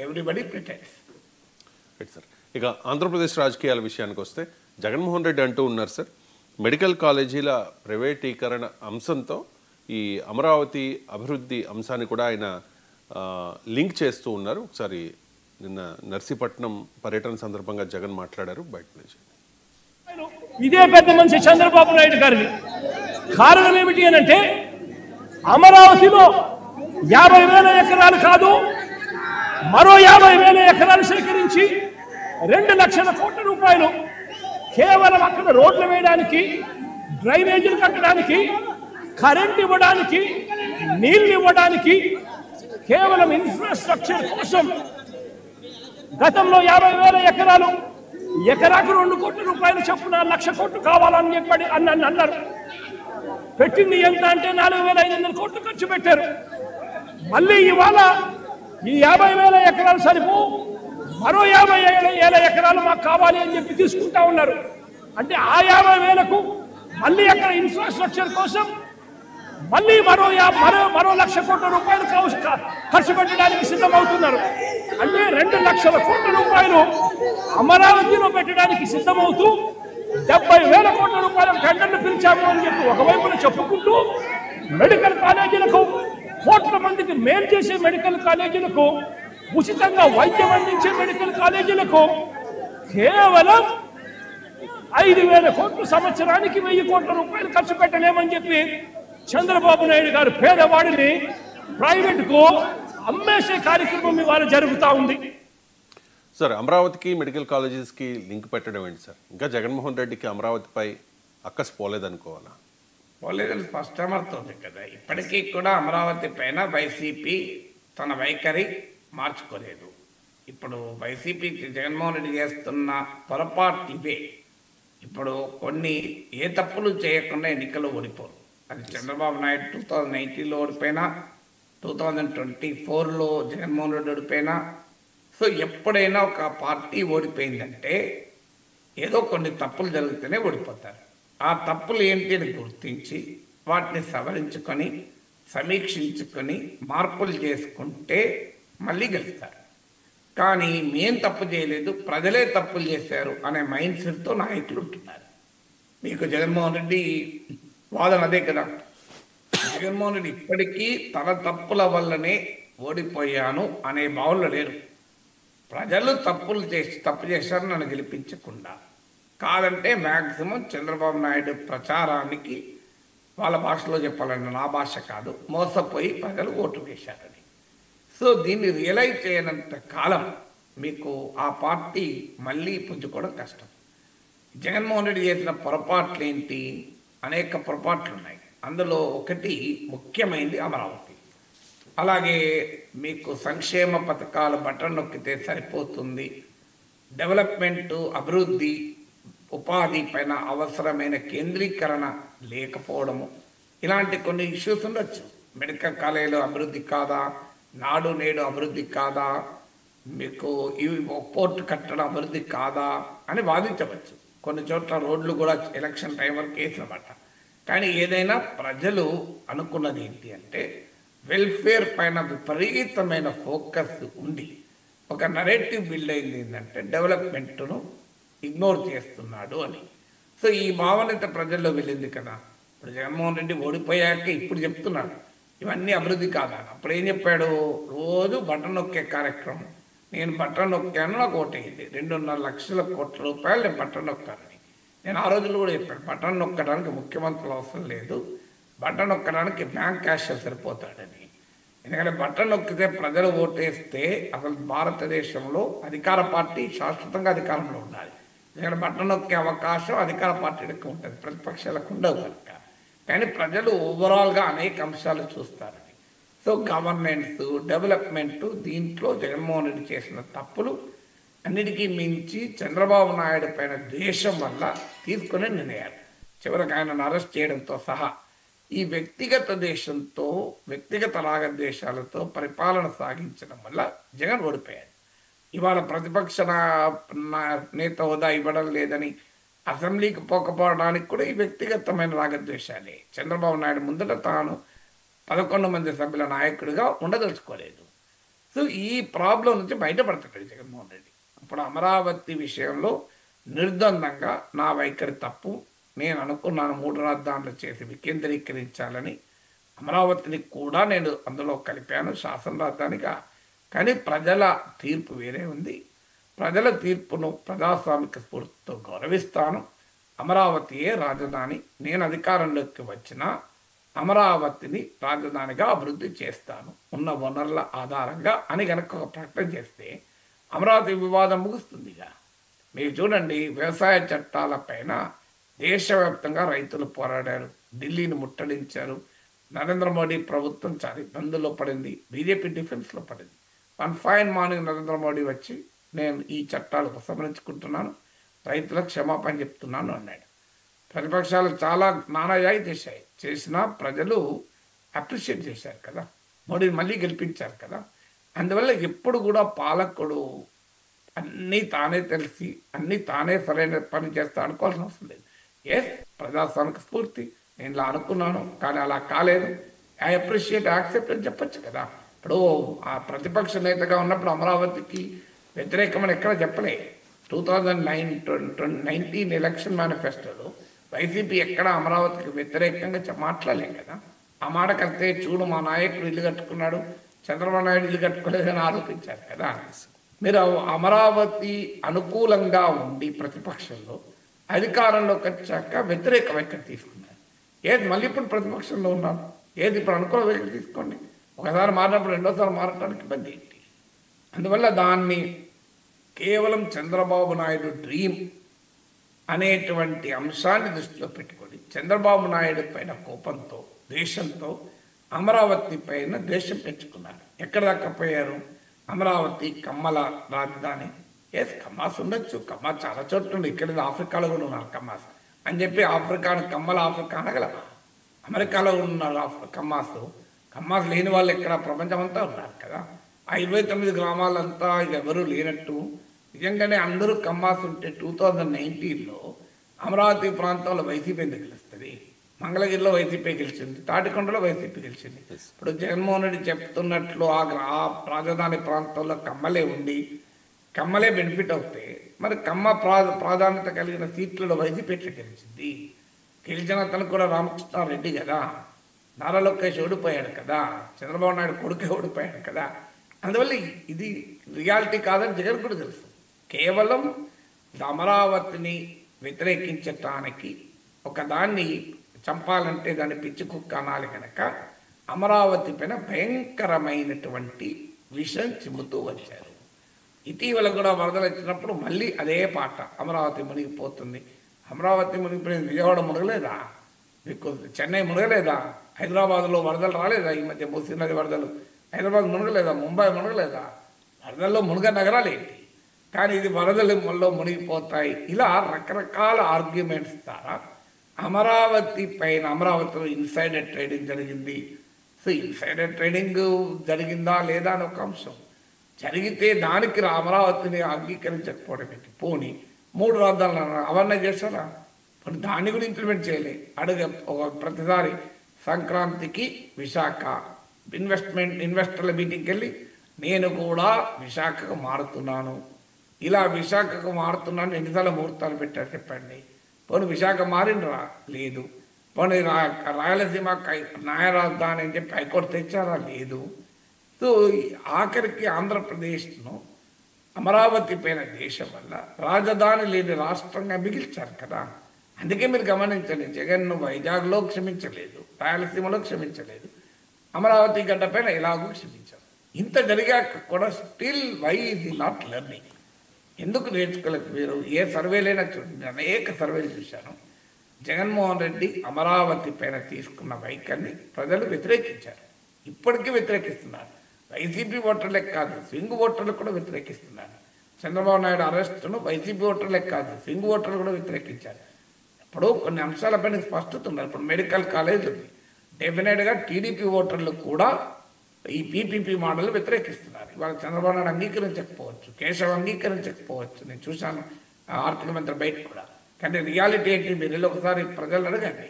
Everybody pretends. Sir, ఇక ఆంధ్రప్రదేశ్ రాజకీయాల విషయానికి వస్తే జగన్మోహన్ రెడ్డి అంటూ ఉన్నారు సార్, మెడికల్ కాలేజీల ప్రైవేటీకరణ అంశంతో ఈ అమరావతి అభివృద్ధి అంశాన్ని కూడా ఆయన లింక్ చేస్తూ ఉన్నారు. ఒకసారి నిన్న నర్సీపట్నం పర్యటన సందర్భంగా జగన్ మాట్లాడారు. బయట నుంచి ఇదే పెద్ద మనిషి చంద్రబాబు నాయుడు గారిని కారణం ఏమిటి అని అంటే, అమరావతిలో 50,000 ఎకరాలు కాదు, మరో 50,000 ఎకరాలు సేకరించి 2 లక్షల కోట్ల రూపాయలు కేవలం అక్కడ రోడ్లు వేయడానికి, డ్రైనేజీలు కట్టడానికి, కరెంట్ ఇవ్వడానికి, నీళ్లు ఇవ్వడానికి, కేవలం ఇన్ఫ్రాస్ట్రక్చర్ కోసం గతంలో 50,000 ఎకరాలు, ఎకరాకు 2 కోట్ల రూపాయలు చొప్పున 1,00,000 కోట్లు కావాలని చెప్పి అన్నారు. పెట్టింది ఎంత అంటే 4,500 కోట్లు ఖర్చు పెట్టారు. మళ్ళీ ఇవాళ ఈ 50,000 ఎకరాలు సరిపో, మరో 50,000 ఎకరాలు మాకు కావాలి అని చెప్పి తీసుకుంటా ఉన్నారు. అంటే ఆ 50,000కు మళ్ళీ అక్కడ ఇన్ఫ్రాస్ట్రక్చర్ కోసం మళ్ళీ మరో 1,00,000 కోట్ల రూపాయలు ఖర్చు పెట్టడానికి సిద్ధమవుతున్నారు. అంటే 2 లక్షల కోట్ల రూపాయలు అమరావతిలో పెట్టడానికి సిద్ధమవుతూ 70,000 కోట్ల రూపాయల టెండర్లు పిలిచాము అని చెప్పి ఒకవైపున చెప్పుకుంటూ, మెడికల్ కాలేజీలకు, కోట్ల మందికి మేలు చేసే మెడికల్ కాలేజీలకు, ఉచితంగా వైద్యం అందించే మెడికల్ కాలేజీలకు కేవలం 5,000 కోట్లు సంవత్సరానికి 1,000 కోట్ల రూపాయలు ఖర్చు పెట్టలేమని చెప్పి చంద్రబాబు నాయుడు గారు పేదవాడిని ప్రైవేట్కు అమ్మేసే కార్యక్రమం ఇవాళ జరుగుతూ ఉంది. సార్, అమరావతికి మెడికల్ కాలేజెస్కి లింక్ పెట్టడం ఏంటి సార్? ఇంకా జగన్మోహన్ రెడ్డికి అమరావతిపై అక్కస్ పోలేదనుకోవాలా? పోలేదని స్పష్టమవుతుంది కదా. ఇప్పటికీ కూడా అమరావతి పైన వైసీపీ తన వైఖరి మార్చుకోలేదు. ఇప్పుడు వైసీపీ జగన్మోహన్ రెడ్డి చేస్తున్న పొరపాట్లు ఇవే. ఇప్పుడు కొన్ని ఏ తప్పులు చేయకుండా ఎన్నికలు ఓడిపోరు. అది చంద్రబాబు నాయుడు 2019లో ఓడిపోయినా, 2024లో జగన్మోహన్ రెడ్డి ఓడిపోయినా. సో ఎప్పుడైనా ఒక పార్టీ ఓడిపోయిందంటే ఏదో కొన్ని తప్పులు జరిగితేనే ఓడిపోతారు. ఆ తప్పులు ఏంటి అని గుర్తించి వాటిని సవరించుకొని, సమీక్షించుకొని, మార్పులు చేసుకుంటే మళ్ళీ గెలుస్తారు. కానీ మేం తప్పు చేయలేదు, ప్రజలే తప్పులు చేశారు అనే మైండ్ సెట్తో నాయకులు ఉంటున్నారు. మీకు జగన్మోహన్ రెడ్డి వాదన అదే కదా. జగన్మోహన్ రెడ్డి ఇప్పటికీ తన తప్పుల వల్లనే ఓడిపోయాను అనే భావనలో లేరు. ప్రజలు తప్పు చేశారు నన్ను గెలిపించకుండా, కాదంటే మ్యాక్సిమం చంద్రబాబు నాయుడు ప్రచారానికి, వాళ్ళ భాషలో చెప్పాలంటే నా భాష కాదు, మోసపోయి ప్రజలు ఓటు వేశారని. సో దీన్ని రియలైజ్ చేయనంత కాలం మీకు ఆ పార్టీ మళ్ళీ పుంజుకోవడం కష్టం. జగన్మోహన్ రెడ్డి చేసిన పొరపాట్లు ఏంటి? అనేక పొరపాట్లు ఉన్నాయి. అందులో ఒకటి ముఖ్యమైనది అమరావతి. అలాగే మీకు సంక్షేమ పథకాలు బటన్ నొక్కితే సరిపోతుంది, డెవలప్మెంట్, అభివృద్ధి, ఉపాధి పైన అవసరమైన కేంద్రీకరణ లేకపోవడము, ఇలాంటి కొన్ని ఇష్యూస్ ఉండొచ్చు. మెడికల్ కాలేజీలో అభివృద్ధి కాదా, నాడు నేడు అభివృద్ధి కాదా, మీకు ఇవి పోర్టు కట్టడం అభివృద్ధి కాదా అని వాదించవచ్చు. కొన్ని చోట్ల రోడ్లు కూడా ఎలక్షన్ టైం వరకు వేసినమాట. కానీ ఏదైనా ప్రజలు అనుకున్నది ఏంటి అంటే, వెల్ఫేర్ పైన విపరీతమైన ఫోకస్ ఉండి ఒక నరేటివ్ బిల్డ్ అయింది ఏంటంటే డెవలప్మెంట్ను ఇగ్నోర్ చేస్తున్నాడు అని. సో ఈ భావన ప్రజల్లో వెళ్ళింది కదా. ఇప్పుడు జగన్మోహన్ రెడ్డి ఓడిపోయాక ఇప్పుడు చెప్తున్నాడు ఇవన్నీ అభివృద్ధి కాదా. అప్పుడు ఏం చెప్పాడు? రోజు బటన్ నొక్కే కార్యక్రమం. నేను బటన్ నొక్కాను, నాకు ఓటేయండి, 2.5 లక్షల కోట్ల రూపాయలు నేను బటన్ నొక్కానని. నేను ఆ రోజుల్లో కూడా చెప్పాను, బటన్ నొక్కడానికి ముఖ్యమంత్రులు అవసరం లేదు, బటన్ నొక్కడానికి బ్యాంక్ క్యాషియర్ సరిపోతాడని. ఎందుకంటే బటన్ నొక్కితే ప్రజలు ఓటేస్తే అసలు భారతదేశంలో అధికార పార్టీ శాశ్వతంగా అధికారంలో ఉండాలి. ఎందుకంటే బటన్ నొక్కే అవకాశం అధికార పార్టీలకు ఉంటుంది, ప్రతిపక్షాలకు ఉండవు కనుక. కానీ ప్రజలు ఓవరాల్గా అనేక అంశాలు చూస్తారని. సో గవర్నెన్స్, డెవలప్మెంట్, దీంట్లో జగన్మోహన్ రెడ్డి చేసిన తప్పులు అన్నిటికీ మించి చంద్రబాబు నాయుడు పైన ద్వేషం వల్ల తీసుకునే నిర్ణయాలు, చివరికి ఆయనను అరెస్ట్ చేయడంతో సహా ఈ వ్యక్తిగత దేశంతో, వ్యక్తిగత రాగద్వేషాలతో పరిపాలన సాగించడం వల్ల జగన్ ఓడిపోయాడు. ఇవాళ ప్రతిపక్ష నేత హోదా ఇవ్వడం లేదని అసెంబ్లీకి పోకపోవడానికి కూడా ఈ వ్యక్తిగతమైన రాగద్వేషాలే. చంద్రబాబు నాయుడు ముందట తాను 11 మంది సభ్యుల నాయకుడిగా ఉండదలుచుకోలేదు. సో సో ఈ ప్రాబ్లం నుంచి బయటపడతాడు జగన్మోహన్ రెడ్డి. ఇప్పుడు అమరావతి విషయంలో నిర్ద్వందంగా నా వైఖరి తప్పు, నేను అనుకున్నాను 3 రాజధానులు చేసి వికేంద్రీకరించాలని, అమరావతిని కూడా నేను అందులో కలిపాను శాసన రాజధానిగా. కానీ ప్రజల తీర్పు వేరే ఉంది. ప్రజల తీర్పును ప్రజాస్వామిక స్ఫూర్తితో గౌరవిస్తాను. అమరావతియే రాజధాని, నేను అధికారంలోకి వచ్చినా అమరావతిని రాజధానిగా అభివృద్ధి చేస్తాను ఉన్న వనరుల ఆధారంగా అని కనుక ఒక ప్రకటన చేస్తే అమరావతి వివాదం ముగుస్తుందిగా. మీరు చూడండి, వ్యవసాయ చట్టాలపైన దేశవ్యాప్తంగా రైతులు పోరాడారు, ఢిల్లీని ముట్టడించారు. నరేంద్ర మోడీ ప్రభుత్వం చాలా ఇబ్బందుల్లో పడింది, బీజేపీ డిఫెన్స్లో పడింది. One fine morning Narendra Modi వచ్చి నేను ఈ చట్టాలు ఉపసంహరించుకుంటున్నాను, రైతులకు క్షమాపణ చెప్తున్నాను అన్నాడు. ప్రతిపక్షాలు చాలా నానాయాయి చేసినా ప్రజలు అప్రిషియేట్ చేశారు కదా, మోడీని మళ్ళీ గెలిపించారు కదా. అందువల్ల ఎప్పుడు కూడా పాలకుడు అన్నీ తానే తెలిసి అన్నీ తానే సరైన పని చేస్తా అనుకోవాల్సిన అవసరం లేదు. ప్రజాస్వామిక స్ఫూర్తి, నేను ఇలా అనుకున్నాను కానీ అలా కాలేదు, ఐ అప్రిషియేట్ యాక్సెప్ట్ అని చెప్పచ్చు కదా. ఇప్పుడు ఆ ప్రతిపక్ష నేతగా ఉన్నప్పుడు అమరావతికి వ్యతిరేకమని ఎక్కడ చెప్పలే. 2019 ఎలక్షన్ మేనిఫెస్టోలో వైసీపీ ఎక్కడ అమరావతికి వ్యతిరేకంగా మాట్లాడలేం కదా. ఆ మాట కలిస్తే చూడు మా నాయకుడు ఇల్లు కట్టుకున్నాడు, చంద్రబాబు నాయుడు ఇల్లు కట్టుకోలేదని ఆరోపించారు కదా. మీరు అమరావతి అనుకూలంగా ఉండి ప్రతిపక్షంలో అధికారంలోకి వచ్చాక వ్యతిరేక వైఖరి తీసుకున్నారు. ఏది మళ్ళీ ఇప్పుడు ప్రతిపక్షంలో ఉన్నారు, ఏది ఇప్పుడు అనుకూల వైఖరి తీసుకోండి. ఒకసారి మారినప్పుడు రెండోసారి మారడానికి ఇబ్బంది ఏంటి? అందువల్ల దాన్ని కేవలం చంద్రబాబు నాయుడు డ్రీమ్ అనేటువంటి అంశాన్ని దృష్టిలో పెట్టుకొని చంద్రబాబు నాయుడు పైన కోపంతో ద్వేషంతో అమరావతి పైన ద్వేషం పెంచుకున్నారు. ఎక్కడ దాకా పోయారు? అమరావతి కమ్మల రాజధాని. కమ్మాస్ ఉండొచ్చు, కమ్మా చాలా చోట్ల ఉంది, ఇక్కడ ఆఫ్రికాలో కూడా ఉన్నారు కమ్మాస్ అని చెప్పి కమ్మల ఆఫ్రికా అనగలమా? అమెరికాలో ఉన్నారు కమ్మాస్ లేని వాళ్ళు ఎక్కడ ప్రపంచమంతా ఉన్నారు కదా. ఆ 29 గ్రామాలంతా ఎవరు లేనట్టు నిజంగానే అందరూ కమ్మాస్ ఉంటే 2019లో అమరావతి ప్రాంతంలో వైసీపీ ఎందుకు గెలుస్తుంది? మంగళగిరిలో వైసీపీ గెలిచింది, తాటికొండలో వైసీపీ గెలిచింది. ఇప్పుడు జగన్మోహన్ రెడ్డి చెప్తున్నట్లు ఆ రాజధాని ప్రాంతంలో కమ్మలే ఉండి కమ్మలే బెనిఫిట్ అవుతే మరి కమ్మ ప్రాధాన్యత కలిగిన సీట్లలో వైసీపీ ఎట్లా గెలిచింది? గెలిచిన అతను కూడా రామకృష్ణారెడ్డి కదా, నారా లోకేష్ ఓడిపోయాడు కదా, చంద్రబాబు నాయుడు కొడుకే ఓడిపోయాడు కదా. అందువల్ల ఇది రియాలిటీ కాదని జగన్ కూడా తెలుసు. కేవలం అమరావతిని వ్యతిరేకించటానికి ఒకదాన్ని చంపాలంటే దాన్ని పిచ్చి కుక్క అనాలి కనుక అమరావతి పైన భయంకరమైనటువంటి విషయం చిమ్ముతూ వచ్చారు. ఇటీవల కూడా వరదలు వచ్చినప్పుడు మళ్ళీ అదే పాట, అమరావతి మునిగిపోతుంది. అమరావతి మునిగిపోయింది, విజయవాడ మునగలేదా? మీకు చెన్నై మునగలేదా? హైదరాబాద్లో వరదలు రాలేదా? ఈ మధ్య మూసీ నది వరదలు హైదరాబాద్ మునగలేదా? ముంబై మునగలేదా? వరదల్లో మునగ నగరాలు ఏంటి? కానీ ఇది వరదలలో మునిగిపోతాయి. ఇలా రకరకాల ఆర్గ్యుమెంట్స్ ద్వారా అమరావతి పైన, అమరావతిలో ఇన్సైడర్ ట్రేడింగ్ జరిగింది. సో ఇన్సైడర్ ట్రేడింగ్ జరిగిందా లేదా అని ఒక అంశం. జరిగితే దానికి అమరావతిని అంగీకరించకపోవడం ఏంటి? పోనీ 3 రాజధానులు అవన్నీ చేస్తారా? మరి దాన్ని కూడా ఇంప్లిమెంట్ చేయలే. ప్రతిసారి సంక్రాంతికి విశాఖ ఇన్వెస్టర్ల మీటింగ్కి వెళ్ళి నేను కూడా విశాఖకు మారుతున్నాను, ఇలా విశాఖకు మారుతున్నాను ఎన్నిసార్లు ముహూర్తాలు పెట్టారు చెప్పండి. పోనీ విశాఖ మారిండ్రా? లేదు. పోనీ రాయలసీమ న్యాయ రాజధాని అని చెప్పి హైకోర్టు తెచ్చారా? లేదు. సో ఆఖరికి ఆంధ్రప్రదేశ్ను అమరావతి పైన దేశం వల్ల రాజధాని లేని రాష్ట్రంగా మిగిల్చారు కదా. అందుకే మీరు గమనించండి, జగన్ను వైజాగ్లో క్షమించలేదు, రాయలసీమలో క్షమించలేదు, అమరావతి గడ్డ పైన ఇలాగూ క్షమించారు. ఇంత జరిగాక కూడా స్టిల్ వై ఈజ్ ఈ నాట్ లెర్నింగ్? ఎందుకు నేర్చుకోలేదు మీరు? ఏ సర్వేలైనా చూడండి, అనేక సర్వేలు చూశాను. జగన్మోహన్ రెడ్డి అమరావతి పైన తీసుకున్న వైఖరిని ప్రజలు వ్యతిరేకించారు, ఇప్పటికీ వ్యతిరేకిస్తున్నారు. వైసీపీ ఓటర్లే కాదు, స్వింగ్ ఓటర్లు కూడా వ్యతిరేకిస్తున్నారు. చంద్రబాబు నాయుడు అరెస్టును వైసీపీ ఓటర్లే కాదు, స్వింగ్ ఓటర్లు కూడా వ్యతిరేకించారు. ఇప్పుడు కొన్ని అంశాలపైన స్పష్టత ఉన్నారు. ఇప్పుడు మెడికల్ కాలేజ్ ఉంది, డెఫినెట్గా టీడీపీ ఓటర్లు కూడా ఈ పీపీపీ మోడల్ వ్యతిరేకిస్తున్నారు. ఇవాళ చంద్రబాబు నాయుడు అంగీకరించకపోవచ్చు, కేశవ్ అంగీకరించకపోవచ్చు, నేను చూశాను ఆర్థిక మంత్రి బయట కూడా. కానీ రియాలిటీ ఏంటి? మీరు ఒకసారి ప్రజలు అడగండి.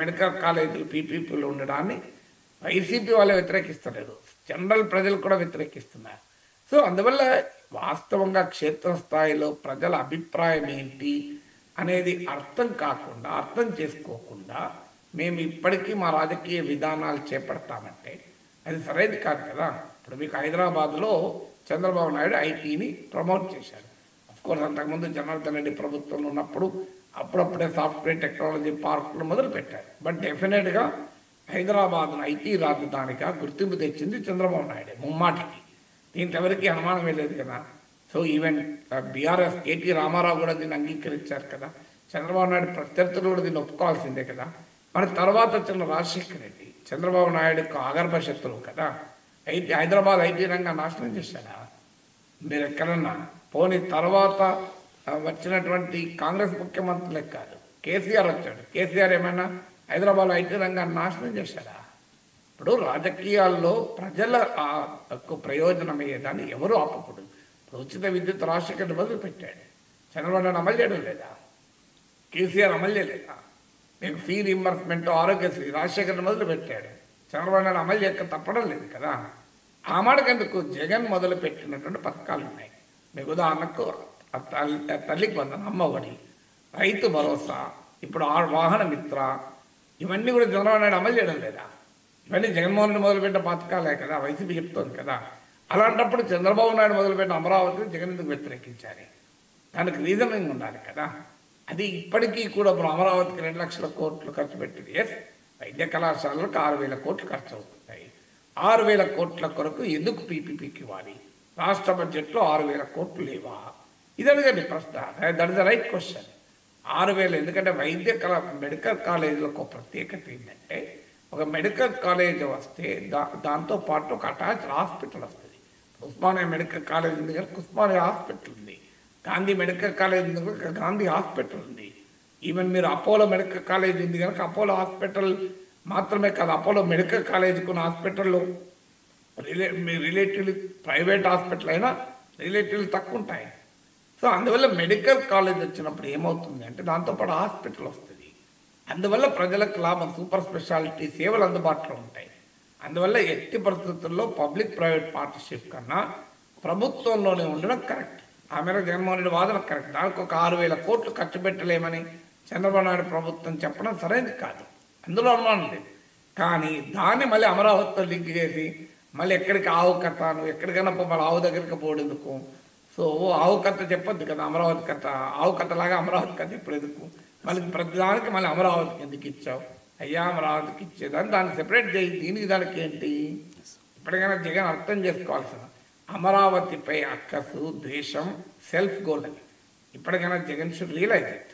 మెడికల్ కాలేజీలు పీపీపీలు ఉండడాన్ని వైసీపీ వాళ్ళే వ్యతిరేకిస్తలేదు, జనరల్ ప్రజలు కూడా వ్యతిరేకిస్తున్నారు. సో అందువల్ల వాస్తవంగా క్షేత్రస్థాయిలో ప్రజల అభిప్రాయం ఏంటి అనేది అర్థం కాకుండా, అర్థం చేసుకోకుండా మేము ఇప్పటికీ మా రాజకీయ విధానాలు చేపడతామంటే అది సరైనది కాదు కదా. ఇప్పుడు మీకు హైదరాబాద్లో చంద్రబాబు నాయుడు ఐటీని ప్రమోట్ చేశారు. అఫ్కోర్స్ అంతకుముందు జనార్దన్ రెడ్డి ప్రభుత్వంలో ఉన్నప్పుడు అప్పుడప్పుడే సాఫ్ట్వేర్ టెక్నాలజీ పార్కులు మొదలు పెట్టారు. బట్ డెఫినెట్గా హైదరాబాద్ను ఐటీ రాజధానిగా గుర్తింపు తెచ్చింది చంద్రబాబు నాయుడు ముమ్మాటికి. దీంట్లో ఎవరికి అనుమానం లేదు కదా. సో ఈవెన్ బీఆర్ఎస్ కేటీ రామారావు కూడా దీన్ని అంగీకరించారు కదా. చంద్రబాబు నాయుడు ప్రత్యర్థులు కూడా దీన్ని ఒప్పుకోవాల్సిందే కదా. మన తర్వాత వచ్చిన రాజశేఖర రెడ్డి చంద్రబాబు నాయుడుకు ఆగర్భ శత్రువు కదా. హైదరాబాద్ ఐటీ రంగం నాశనం చేశాడా మీరు ఎక్కడన్నా? పోనీ తర్వాత వచ్చినటువంటి కాంగ్రెస్ ముఖ్యమంత్రులే కాదు, కేసీఆర్ వచ్చాడు. కేసీఆర్ ఏమైనా హైదరాబాద్ ఐటీ రంగాన్ని నాశనం చేశాడా? ఇప్పుడు రాజకీయాల్లో ప్రజల ప్రయోజనం అయ్యేదాన్ని ఎవరు ఆపకూడదు. ఇప్పుడు ఉచిత విద్యుత్ రాజశేఖర్ మొదలు పెట్టాడు, చంద్రబాబు నాయుడు అమలు చేయడం లేదా? కేసీఆర్ అమలు చేయలేదా? మీకు ఫీ రీంబర్స్మెంట్ ఆరోగ్యశ్రీ రాజశేఖర్ మొదలు పెట్టాడు, చంద్రబాబు నాయుడు అమలు చేయక తప్పడం లేదు కదా. ఆ మాటకెందుకు జగన్ మొదలు పెట్టినటువంటి పథకాలు ఉన్నాయి. మీకు ఉదాహరణకు తల్లికి వందనం, అమ్మఒడి, రైతు భరోసా, ఇప్పుడు వాహన మిత్ర, ఇవన్నీ కూడా చంద్రబాబు నాయుడు అమలు చేయడం లేదా? ఇవన్నీ జగన్మోహన్ రెడ్డి మొదలుపెట్టిన పథకాలే కదా, వైసీపీ చెప్తోంది కదా. అలాంటప్పుడు చంద్రబాబు నాయుడు మొదలుపెట్టిన అమరావతిని జగన్ ఎందుకు వ్యతిరేకించాలి? దానికి రీజనింగ్ ఉండాలి కదా. అది ఇప్పటికీ కూడా ఇప్పుడు అమరావతికి 2 లక్షల కోట్లు ఖర్చు పెట్టింది. ఎస్, వైద్య కళాశాలలకు 6,000 కోట్లు ఖర్చు అవుతుంటాయి. 6,000 కోట్ల కొరకు ఎందుకు పీపీపీకి ఇవ్వాలి? రాష్ట్ర బడ్జెట్లో 6,000 కోట్లు లేవా? ఇది అడగండి ప్రశ్న. That is the right question. 6,000 ఎందుకంటే మెడికల్ కాలేజీలకు ఒక ప్రత్యేకత ఏంటంటే, ఒక మెడికల్ కాలేజ్ వస్తే దాంతో పాటు ఒక అటాచ్డ్ హాస్పిటల్ వస్తుంది. ఉస్మానియా మెడికల్ కాలేజ్ ఉంది కనుక ఉస్మానియా హాస్పిటల్ ఉంది, గాంధీ మెడికల్ కాలేజ్ ఉంది కనుక గాంధీ హాస్పిటల్ ఉంది. ఈవెన్ మీరు అపోలో మెడికల్ కాలేజ్ ఉంది కనుక అపోలో హాస్పిటల్ మాత్రమే కాదు, అపోలో మెడికల్ కాలేజ్కి ఉన్న హాస్పిటల్లో రిలేటివ్లీ ప్రైవేట్ హాస్పిటల్ అయినా రిలేటివ్లీ తక్కువ ఉంటాయి. సో అందువల్ల మెడికల్ కాలేజ్ వచ్చినప్పుడు ఏమవుతుంది అంటే దాంతోపాటు హాస్పిటల్ వస్తుంది. అందువల్ల ప్రజలకు లాభం, సూపర్ స్పెషాలిటీ సేవలు అందుబాటులో ఉంటాయి. అందువల్ల ఎట్టి పరిస్థితుల్లో పబ్లిక్ ప్రైవేట్ పార్ట్నర్షిప్ కన్నా ప్రభుత్వంలోనే ఉండడం కరెక్ట్. ఆ మేరకు జగన్మోహన్ రెడ్డి వాదన కరెక్ట్. దానికి ఒక 6,000 కోట్లు ఖర్చు పెట్టలేమని చంద్రబాబు నాయుడు ప్రభుత్వం చెప్పడం సరైనది కాదు, అందులో అనుమానం లేదు. కానీ దాన్ని మళ్ళీ అమరావతితో లింక్ చేసి మళ్ళీ ఎక్కడికి ఆవు కథ, నువ్వు ఎక్కడికైనా మళ్ళీ ఆవు దగ్గరికి పోవడెందుకు? సో ఆవు కథ చెప్పొద్దు కదా, అమరావతి కథ. ఆవు కథలాగా అమరావతి కథ ఇప్పుడు ఎందుకు? మళ్ళీ ప్రతిదానికి మళ్ళీ అమరావతికి ఎందుకు ఇచ్చావు? అయ్యా అమరావతికి ఇచ్చేదాన్ని దాన్ని సెపరేట్ చేయి, దీనికి దానికి ఏంటి? ఇప్పటికైనా జగన్ అర్థం చేసుకోవాల్సిన అమరావతిపై అక్కసు, ద్వేషం సెల్ఫ్ గోల్ అని ఇప్పటికైనా జగన్ షుడ్ రియలైజ్ ఇట్.